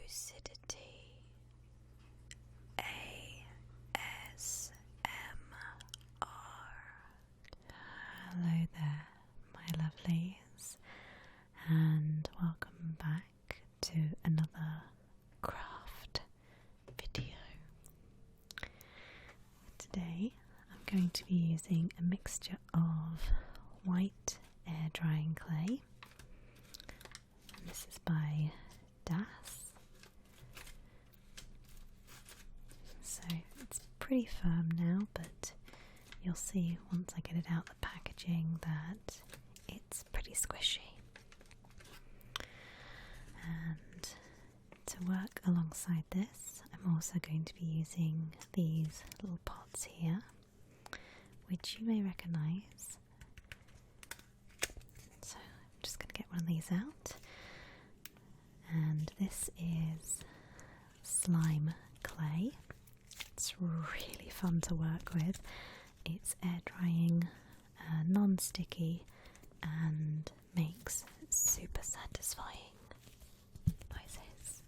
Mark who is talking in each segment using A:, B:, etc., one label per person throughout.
A: LadyLucidity ASMR. Hello there, my lovelies, and welcome back to another craft video. Today I'm going to be using a mixture of white air drying clay. This is by Das. So it's pretty firm now, but you'll see once I get it out the packaging that it's pretty squishy. And to work alongside this, I'm also going to be using these little pots here, which you may recognise. So I'm just going to get one of these out. And this is slime clay. It's really fun to work with. It's air drying, non-sticky, and makes super satisfying noises.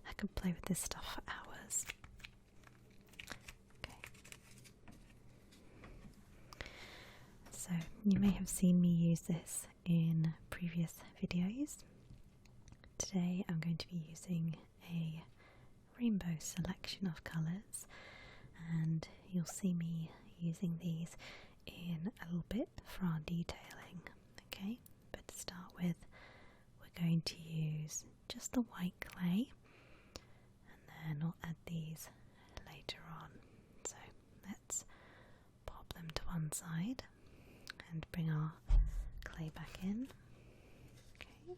A: I could play with this stuff for hours. So you may have seen me use this in previous videos. Today I'm going to be using a rainbow selection of colours, and you'll see me using these in a little bit for our detailing. Okay, but to start with, we're going to use just the white clay, and then we'll add these later on. So let's pop them to one side and bring our clay back in. Okay.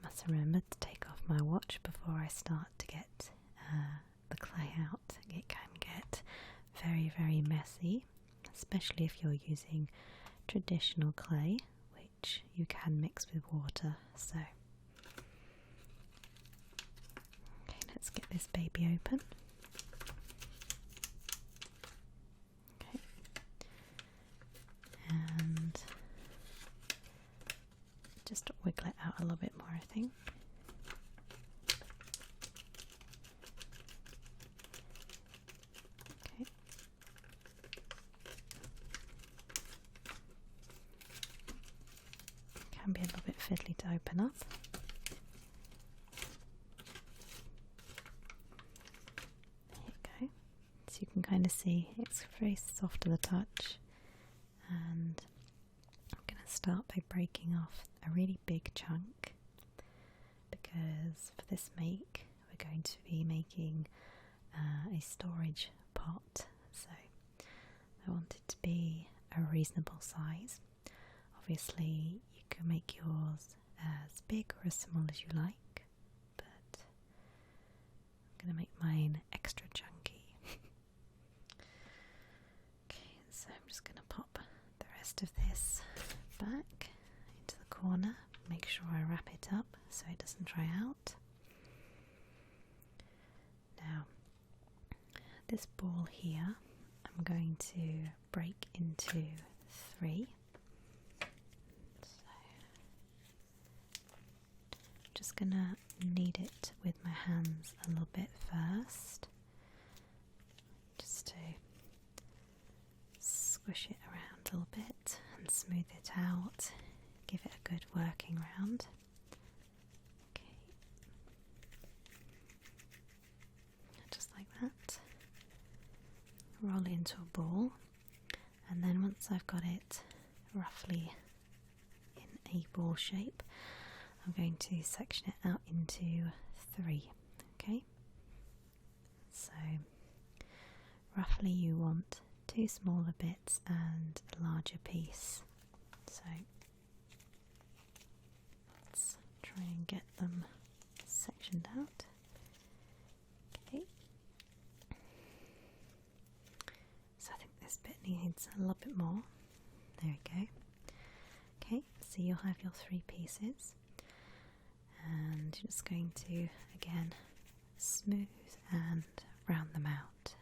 A: Must remember to take off my watch before I start to get the clay out. It can get very, very messy, especially if you're using traditional clay, which you can mix with water. So, okay, let's get this baby open. And just wiggle it out a little bit more, I think. Okay. Can be a little bit fiddly to open up. There you go. So you can kind of see it's very soft to the touch. And I'm going to start by breaking off a really big chunk, because for this make we're going to be making a storage pot, so I want it to be a reasonable size. Obviously you can make yours as big or as small as you like, but I'm going to make mine extra chunky. Okay, so I'm just going to pop the rest of this back into the corner. Make sure I wrap it up so it doesn't dry out. Now, this ball here I'm going to break into 3. So, I'm just gonna knead it with my hands a little bit first, just to squish it around a little bit and smooth it out, give it a good working round. Okay, just like that. Roll it into a ball, and then once I've got it roughly in a ball shape, I'm going to section it out into 3. Okay, so roughly you want 2 smaller bits and a larger piece. So let's try and get them sectioned out. Okay, so I think this bit needs a little bit more. There we go. Okay, so you'll have your 3 pieces, and you're just going to again smooth and round them out.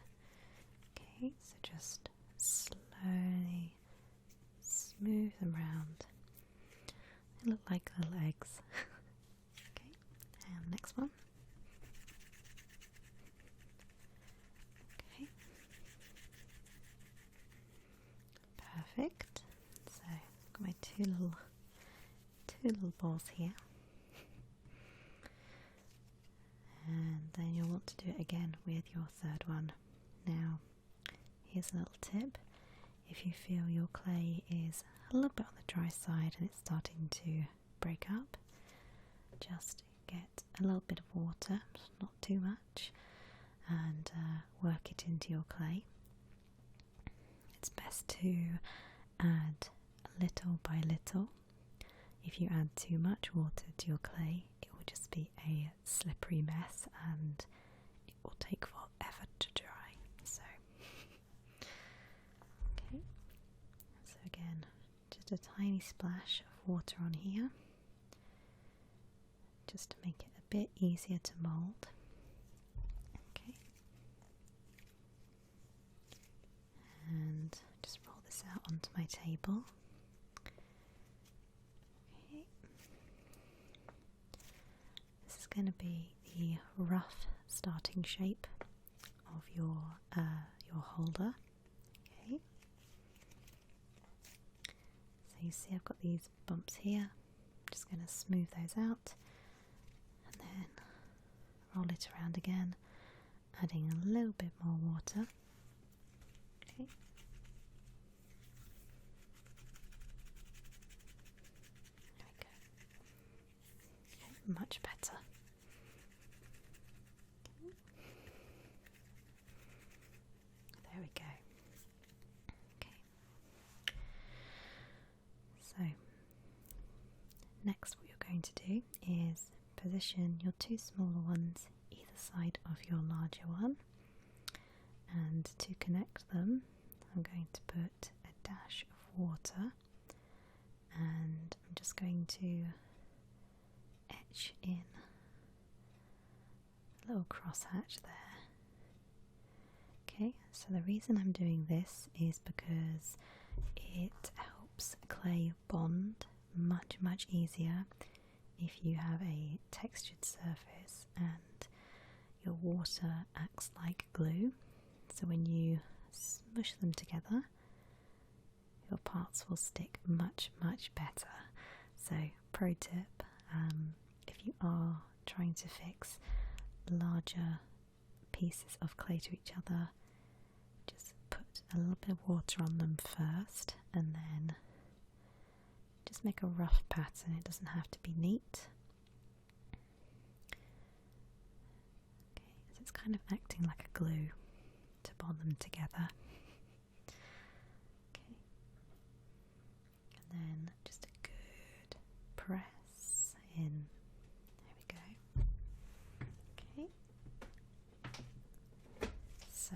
A: Okay, so just slowly them round. They look like little eggs. Okay, and next one. Okay, perfect. So I've got my two little balls here. And then you'll want to do it again with your third one. Now, here's a little tip. If you feel your clay is a little bit on the dry side and it's starting to break up, just get a little bit of water, not too much, and work it into your clay. It's best to add little by little. If you add too much water to your clay, it will just be a slippery mess and it will take forever to dry. So, okay. So again, just a tiny splash of water on here, just to make it a bit easier to mould. Okay. And just roll this out onto my table. Going to be the rough starting shape of your holder. Okay. So you see I've got these bumps here. I'm just going to smooth those out and then roll it around again, adding a little bit more water. Okay. There we go. Okay, much better. There we go. Okay. So, next what you're going to do is position your two smaller ones either side of your larger one, and to connect them I'm going to put a dash of water, and I'm just going to etch in a little crosshatch there. Okay, so the reason I'm doing this is because it helps clay bond much easier if you have a textured surface and your water acts like glue. So when you smush them together, your parts will stick much better. So pro tip, if you are trying to fix larger pieces of clay to each other, just put a little bit of water on them first and then just make a rough pattern. It doesn't have to be neat. Okay, so it's kind of acting like a glue to bond them together. Okay, and then just a good press in. There we go. Okay, so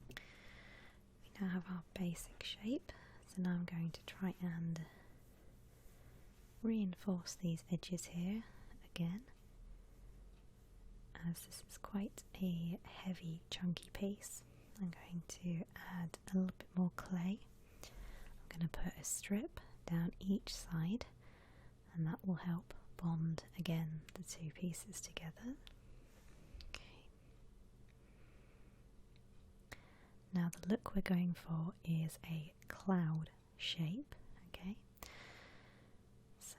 A: we now have our basic shape. So now I'm going to try and reinforce these edges here again, as this is quite a heavy chunky piece. I'm going to add a little bit more clay. I'm going to put a strip down each side, and that will help bond again the two pieces together. Okay. Now the look we're going for is a cloud shape. Okay, so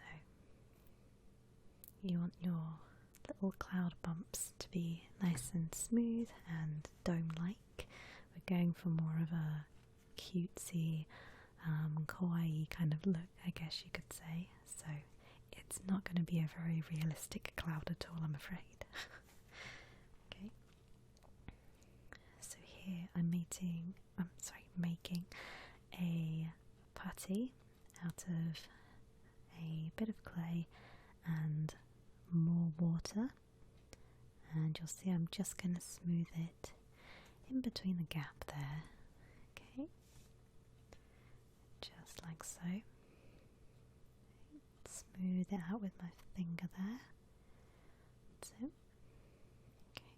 A: you want your little cloud bumps to be nice and smooth and dome-like. We're going for more of a cutesy, kawaii kind of look, I guess you could say. So it's not going to be a very realistic cloud at all, I'm afraid. Okay. So here I'm making a putty out of a bit of clay and more water, and you'll see I'm just going to smooth it in between the gap there. Okay, just like so. Smooth it out with my finger there. That's it. Okay,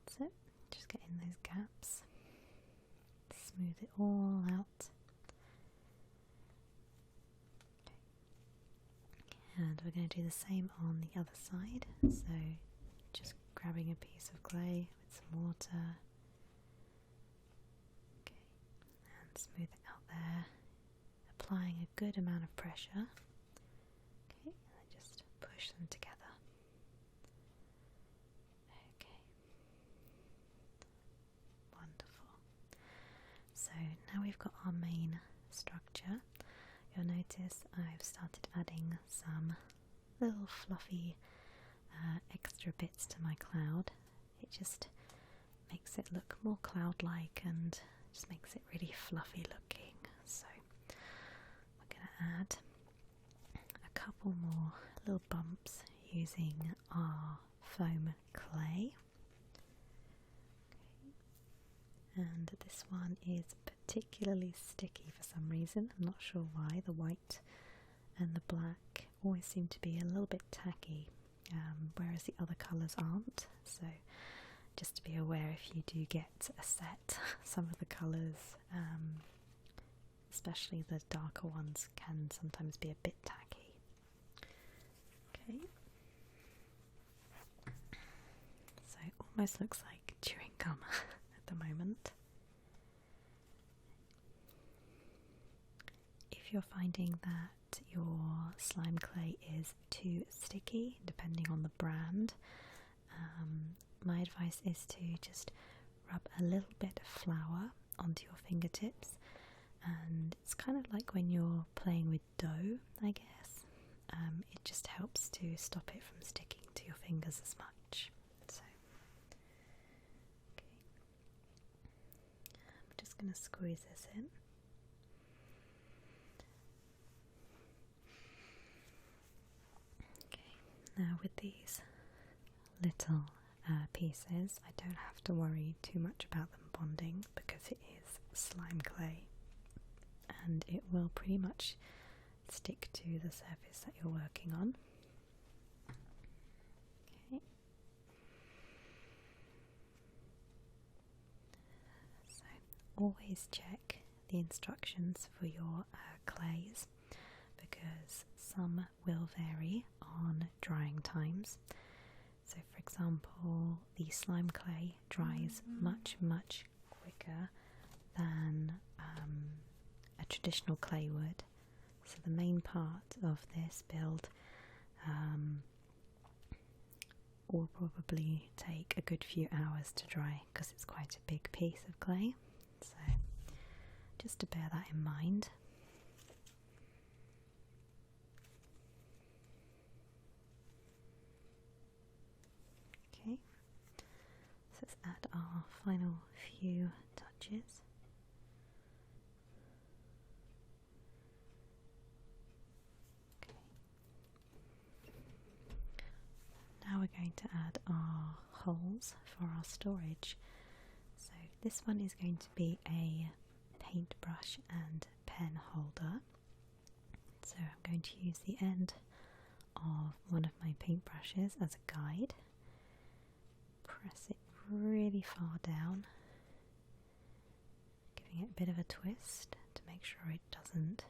A: that's it. Just get in those gaps. Smooth it all out. And we're going to do the same on the other side. So just grabbing a piece of clay with some water. Okay, and smooth it out there. Applying a good amount of pressure. Okay, and then just push them together. Okay, wonderful. So now we've got our main structure. You'll notice I've started adding some little fluffy extra bits to my cloud. It just makes it look more cloud-like and just makes it really fluffy looking. So we're going to add a couple more little bumps using our foam clay. Okay. And this one is particularly sticky for some reason. I'm not sure why. The white and the black always seem to be a little bit tacky, whereas the other colours aren't. So just to be aware, if you do get a set, some of the colours, especially the darker ones, can sometimes be a bit tacky. Okay. So it almost looks like chewing gum at the moment. If you're finding that your slime clay is too sticky, depending on the brand, my advice is to just rub a little bit of flour onto your fingertips, and it's kind of like when you're playing with dough, I guess. It just helps to stop it from sticking to your fingers as much. So, okay. I'm just going to squeeze this in. Now with these little pieces, I don't have to worry too much about them bonding because it is slime clay and it will pretty much stick to the surface that you're working on. Okay. So always check the instructions for your clays, because some will vary on drying times. So for example, the slime clay dries much quicker than a traditional clay would. So the main part of this build will probably take a good few hours to dry because it's quite a big piece of clay. So just to bear that in mind. Okay, so let's add our final few touches. Okay. Now we're going to add our holes for our storage. So this one is going to be a paintbrush and pen holder. So I'm going to use the end of one of my paintbrushes as a guide. Press it really far down, giving it a bit of a twist to make sure it doesn't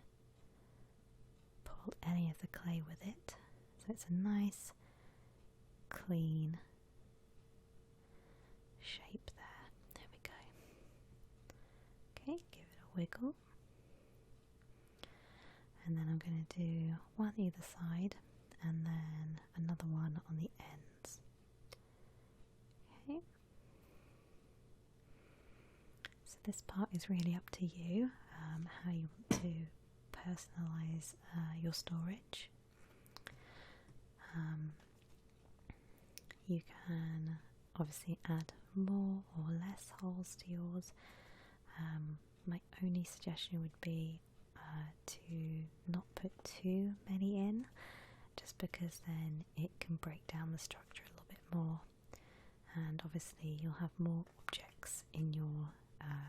A: pull any of the clay with it. So it's a nice, clean shape there. There we go. Okay, give it a wiggle. And then I'm going to do one either side and then another one on the ends. Okay. So this part is really up to you, how you want to personalise your storage. You can obviously add more or less holes to yours. My only suggestion would be to not put too many in, just because then it can break down the structure a little bit more, and obviously you'll have more objects in your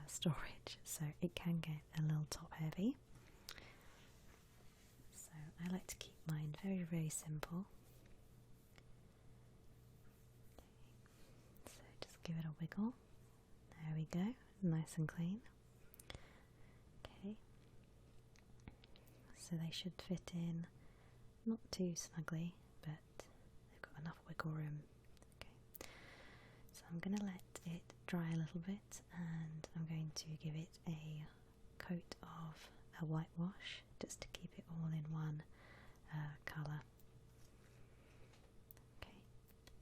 A: storage, so it can get a little top heavy. So I like to keep mine very, very simple. So just give it a wiggle. There we go, nice and clean. Okay, so they should fit in not too snugly, but they've got enough wiggle room. Okay, so I'm going to let it dry a little bit, and I'm going to give it a coat of a whitewash just to keep it all in one colour. Okay,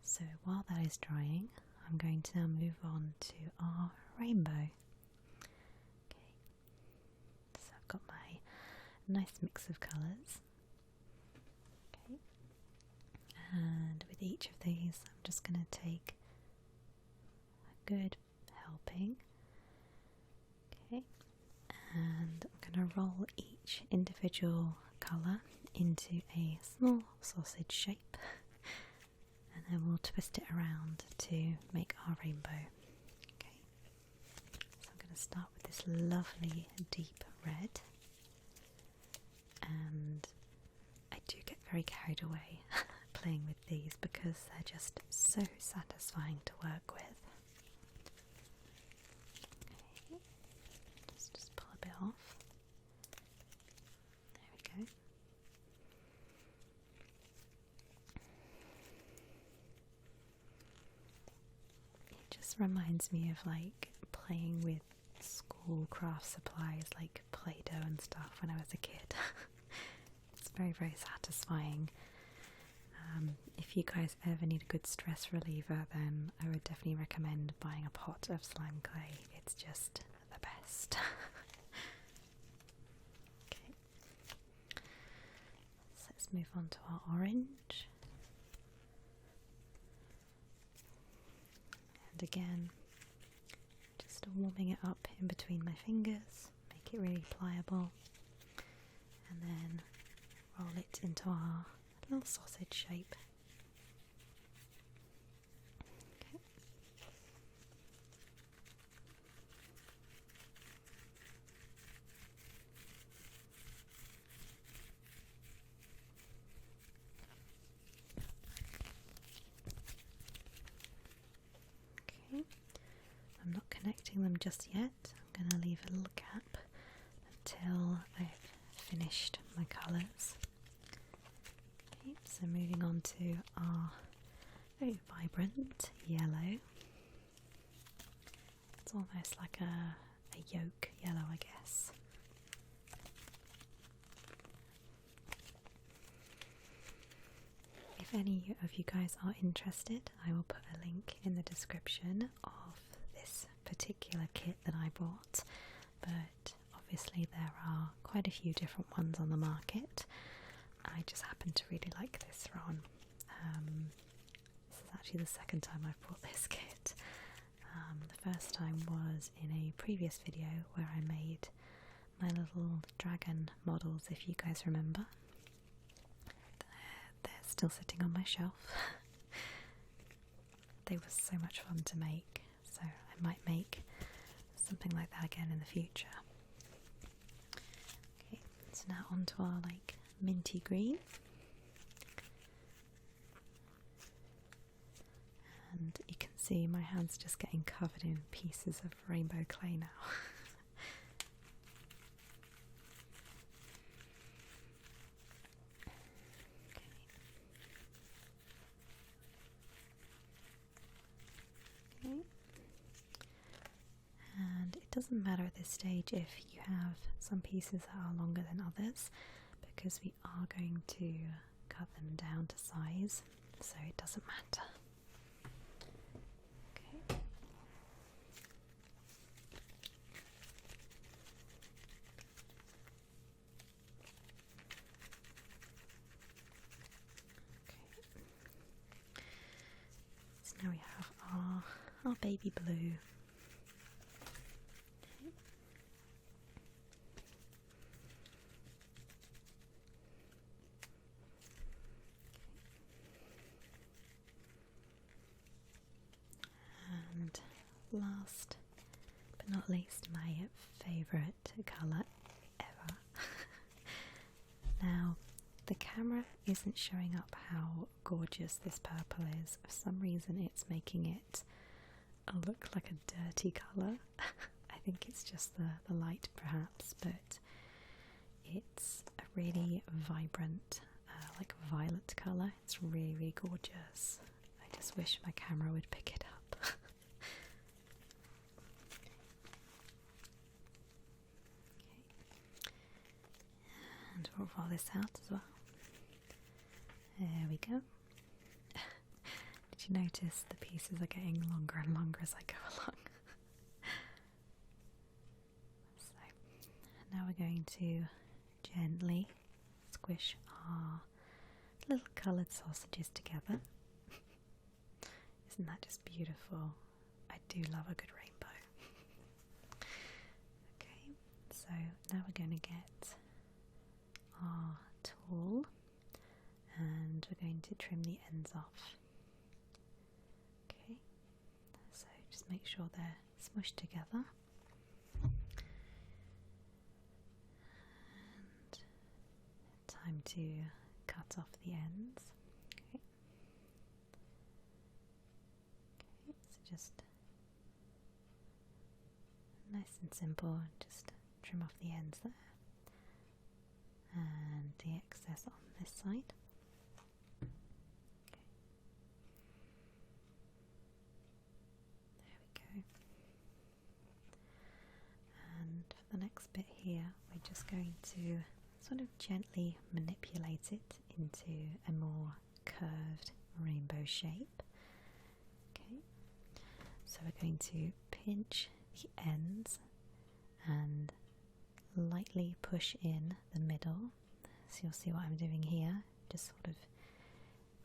A: so while that is drying, I'm going to now move on to our rainbow. Okay, so I've got my nice mix of colours. Okay, and with each of these, I'm just going to take a good helping. Okay, and I'm going to roll each individual colour into a small sausage shape, and then we'll twist it around to make our rainbow. Okay, so I'm going to start with this lovely deep red, and I do get very carried away playing with these because they're just so satisfying to work with. Okay, let's just pull a bit off. There we go. It just reminds me of like playing with school craft supplies like Play-Doh and stuff when I was a kid. It's very, very satisfying. If you guys ever need a good stress reliever, then I would definitely recommend buying a pot of slime clay. It's just the best. Okay, so let's move on to our orange. And again, just warming it up in between my fingers, make it really pliable, and then roll it into our little sausage shape. Okay. Okay, I'm not connecting them just yet. I'm going to leave a little gap until I've finished my colours. Okay, so moving on to our very vibrant yellow. It's almost like a yolk yellow, I guess. If any of you guys are interested, I will put a link in the description of this particular kit that I bought, but obviously there are quite a few different ones on the market. I just happen to really like this one. This is actually the second time I've bought this kit. The first time was in a previous video where I made my little dragon models, if you guys remember. They're still sitting on my shelf. They were so much fun to make, so I might make something like that again in the future. Okay, so now on to our like minty green. And you can see my hand's just getting covered in pieces of rainbow clay now. Okay. And it doesn't matter at this stage if you have some pieces that are longer than others, because we are going to cut them down to size, so it doesn't matter. Okay. So now we have our baby blue. And last but not least, my favourite colour ever. Now, the camera isn't showing up how gorgeous this purple is. For some reason it's making it look like a dirty colour. I think it's just the light perhaps, but it's a really vibrant, like wish my camera would pick it up. Okay. And we'll roll this out as well. There we go. Did you notice the pieces are getting longer and longer as I go along? So now we're going to gently squish our little coloured sausages together. Isn't that just beautiful? I do love a good rainbow. Okay, so now we're going to get our tool and we're going to trim the ends off. Okay, so just make sure they're smushed together. And time to cut off the ends. Okay. Okay, so just nice and simple, just trim off the ends there and the excess on this side. Okay. There we go. And for the next bit here, we're just going to sort of gently manipulate it into a more curved rainbow shape. Okay, so we're going to pinch the ends and lightly push in the middle. So you'll see what I'm doing here, just sort of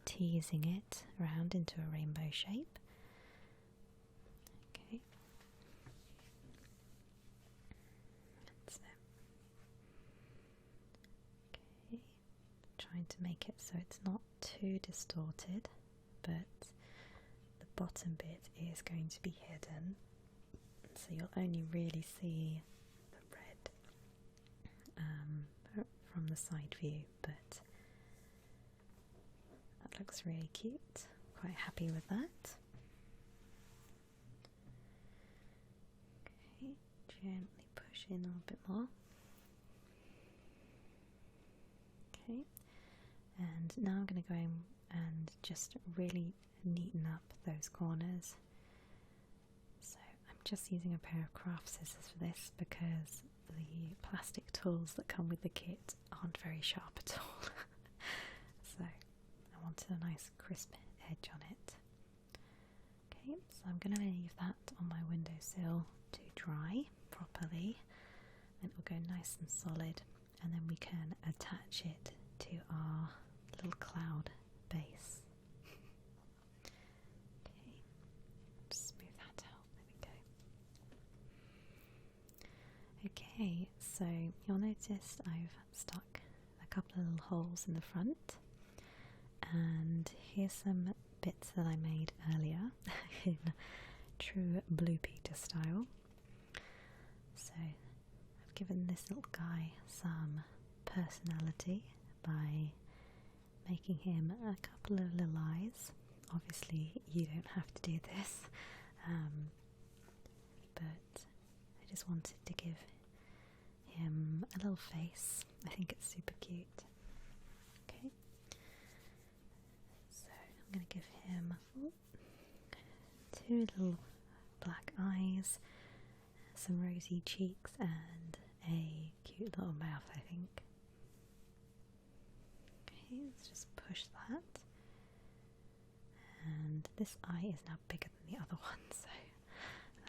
A: teasing it around into a rainbow shape. Okay. So, okay. Trying to make it so it's not too distorted, but the bottom bit is going to be hidden. So you'll only really see the red from the side view, but that looks really cute. Quite happy with that. Okay, gently push in a little bit more. Okay, and now I'm going to go in and just really neaten up those corners. So I'm just using a pair of craft scissors for this because the plastic tools that come with the kit aren't very sharp at all. So I wanted a nice crisp edge on it. Okay, so I'm going to leave that on my windowsill to dry properly, and it will go nice and solid, and then we can attach it to our little cloud base. Okay, just smooth that out. There we go. Okay, so you'll notice I've stuck a couple of little holes in the front, and here's some bits that I made earlier in true Blue Peter style. So I've given this little guy some personality by making him a couple of little eyes. Obviously you don't have to do this, but I just wanted to give him a little face. I think it's super cute. Okay, so I'm going to give him two little black eyes, some rosy cheeks, and a cute little mouth, I think. Okay, let's just push that. And this eye is now bigger than the other one, so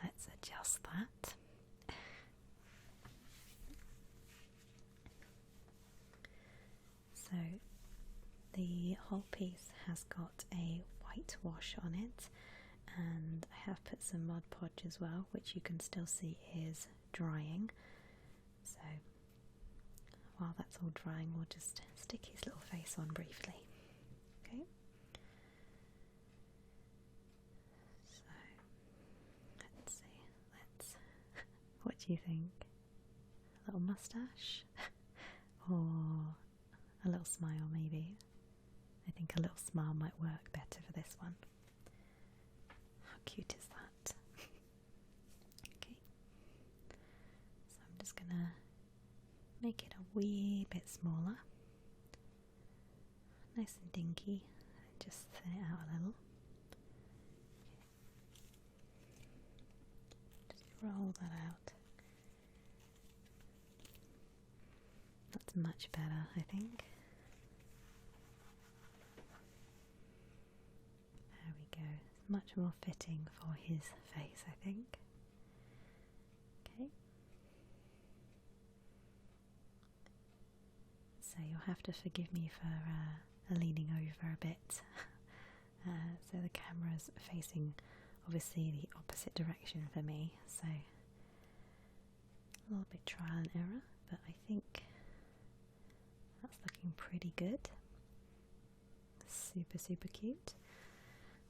A: let's adjust that. So the whole piece has got a white wash on it, and I have put some Mod Podge as well, which you can still see is drying. So while that's all drying, we'll just stick his little face on briefly. Okay. So let's see. What do you think? A little mustache? Or a little smile, maybe? I think a little smile might work better for this one. How cute is that? Okay. So I'm just gonna make it a wee bit smaller. Nice and dinky. Just thin it out a little. roll that out. That's much better, I think. There we go. It's much more fitting for his face, I think. Okay. So you'll have to forgive me for leaning over a bit. So the camera's facing obviously the opposite direction for me, so a little bit trial and error, but I think that's looking pretty good. Super, super cute.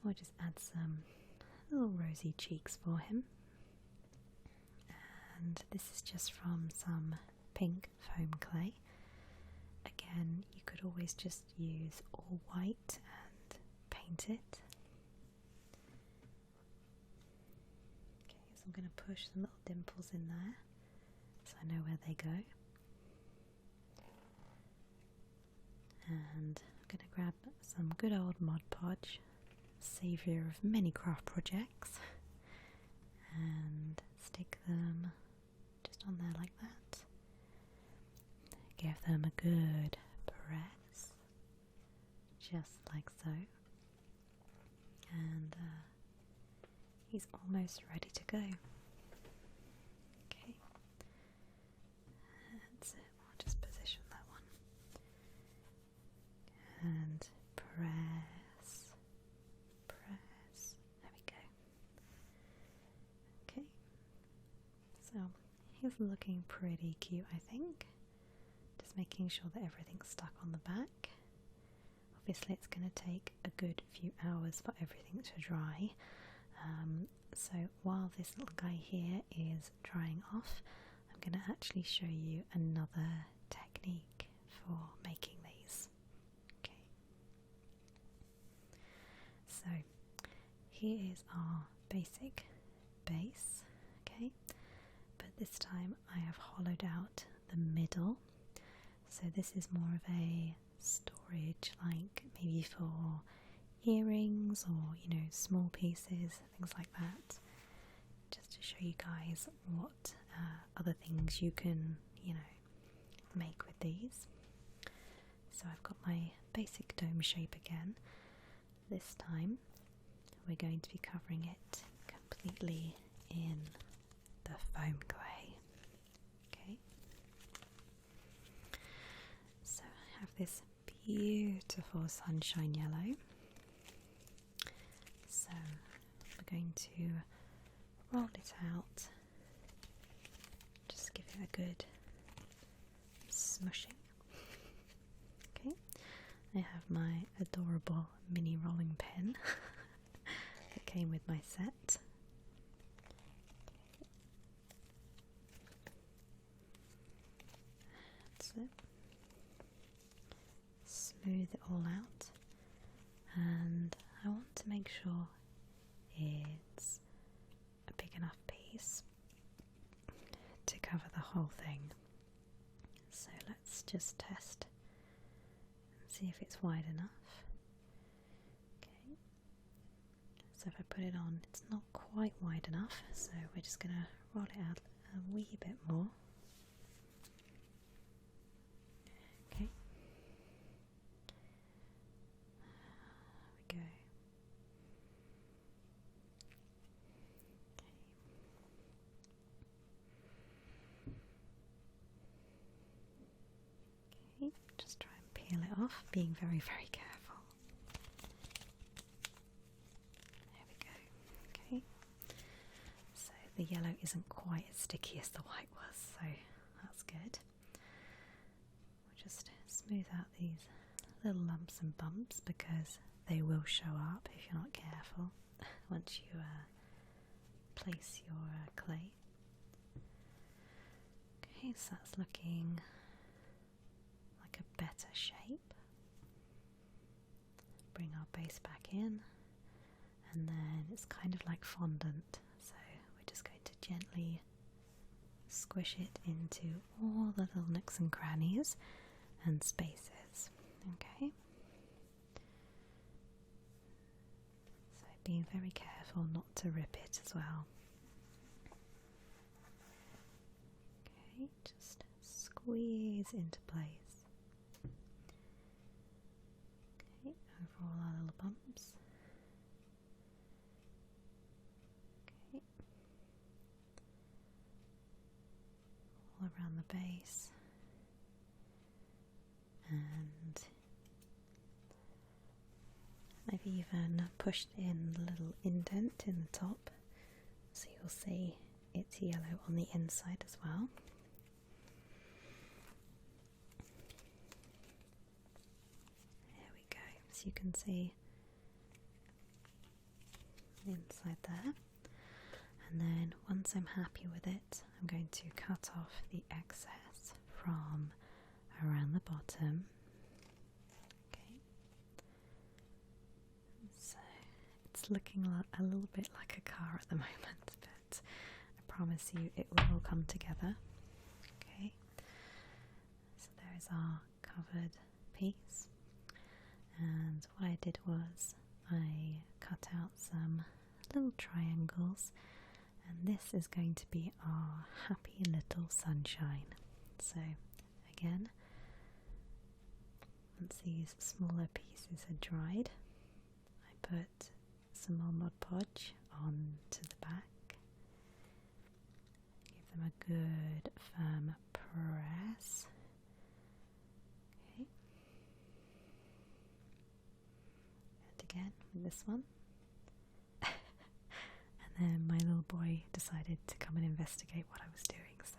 A: We'll just add some little rosy cheeks for him. And this is just from some pink foam clay. Again, you could always just use all white and paint it. Okay, so I'm going to push some little dimples in there so I know where they go. And I'm going to grab some good old Mod Podge, saviour of many craft projects, and stick them just on there like that. Give them a good press, just like so. And he's almost ready to go. Okay, that's it. I'll just position that one. And press, press. There we go. Okay, so he's looking pretty cute, I think. Just making sure that everything's stuck on the back. Obviously it's going to take a good few hours for everything to dry. So while this little guy here is drying off, I'm going to actually show you another technique for making these. Okay. So here is our basic base, okay, but this time I have hollowed out the middle. So this is more of a storage, like maybe for earrings or, you know, small pieces, things like that. Just to show you guys what other things you can, you know, make with these. So I've got my basic dome shape again. This time we're going to be covering it completely in the foam clay. Okay. So I have this beautiful sunshine yellow. So we're going to roll it out, just give it a good smushing. Okay, I have my adorable mini rolling pin that came with my set. That's it. Smooth it all out, and I want to make sure it's a big enough piece to cover the whole thing. So let's just test and see if it's wide enough. Okay, so if I put it on, it's not quite wide enough, so we're just going to roll it out a wee bit more. Okay. There we go. Okay, just try and peel it off, being very, very careful. There we go. Okay, so the yellow isn't quite as sticky as the white was, so that's good. We'll just smooth out these little lumps and bumps because they will show up if you're not careful once you place your clay. Okay, so that's looking like a better shape. Bring our base back in, and then it's kind of like fondant, so we're just going to gently squish it into all the little nooks and crannies and spaces. Okay, so being very careful not to rip it as well. squeeze into place. Okay, over all our little bumps. Okay. All around the base. And I've even pushed in a little indent in the top, so you'll see it's yellow on the inside as well. There we go, so you can see the inside there. And then once I'm happy with it, I'm going to cut off the excess from around the bottom. Okay, so it's looking a little bit like a car at the moment, but I promise you it will all come together. Okay, so there's our covered piece, and what I did was I cut out some little triangles, and this is going to be our happy little sunshine. So again, once these smaller pieces are dried, I put some more Mod Podge onto the back, give them a good firm press. Okay, and again with this one. And then my little boy decided to come and investigate what I was doing, so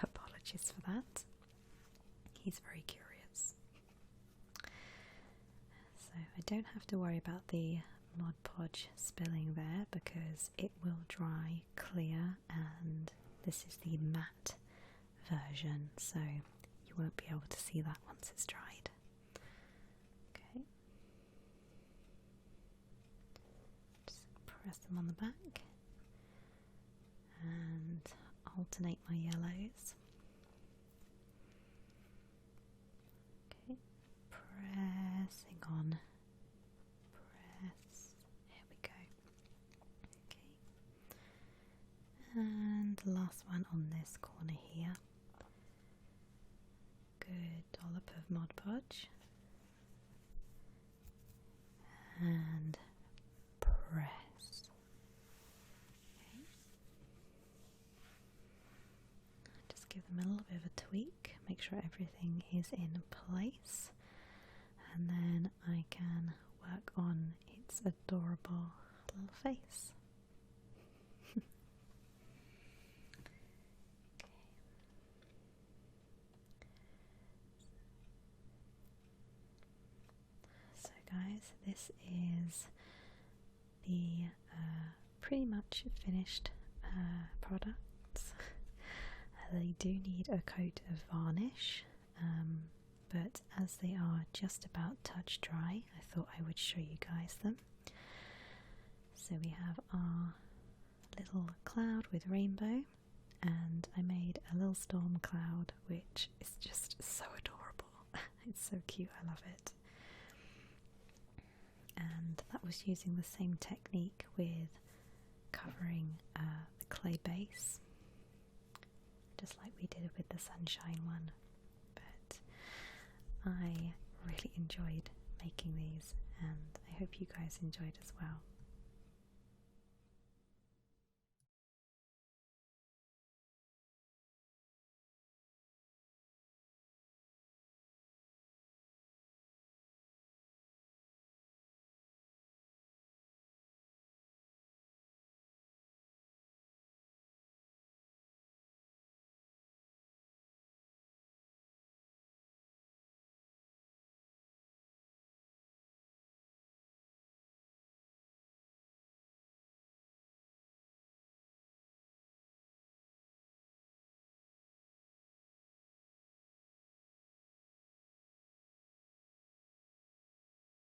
A: apologies for that. He's very curious. So I don't have to worry about the Mod Podge spilling there because it will dry clear, and this is the matte version, so you won't be able to see that once it's dried. Okay. Just press them on the back and alternate my yellows. Okay, pressing on. Press. There we go. Okay. And the last one on this corner here. Good dollop of Mod Podge. And press. Okay. Just give them a little bit of a tweak, make sure everything is in place, and then I can work on its adorable little face. Okay. So guys, this is the pretty much finished products. They do need a coat of varnish, but as they are just about touch dry, I thought I would show you guys them. So we have our little cloud with rainbow, and I made a little storm cloud which is just so adorable. It's so cute, I love it. And that was using the same technique with covering the clay base, just like we did with the sunshine one. But I really enjoyed making these, and I hope you guys enjoyed as well.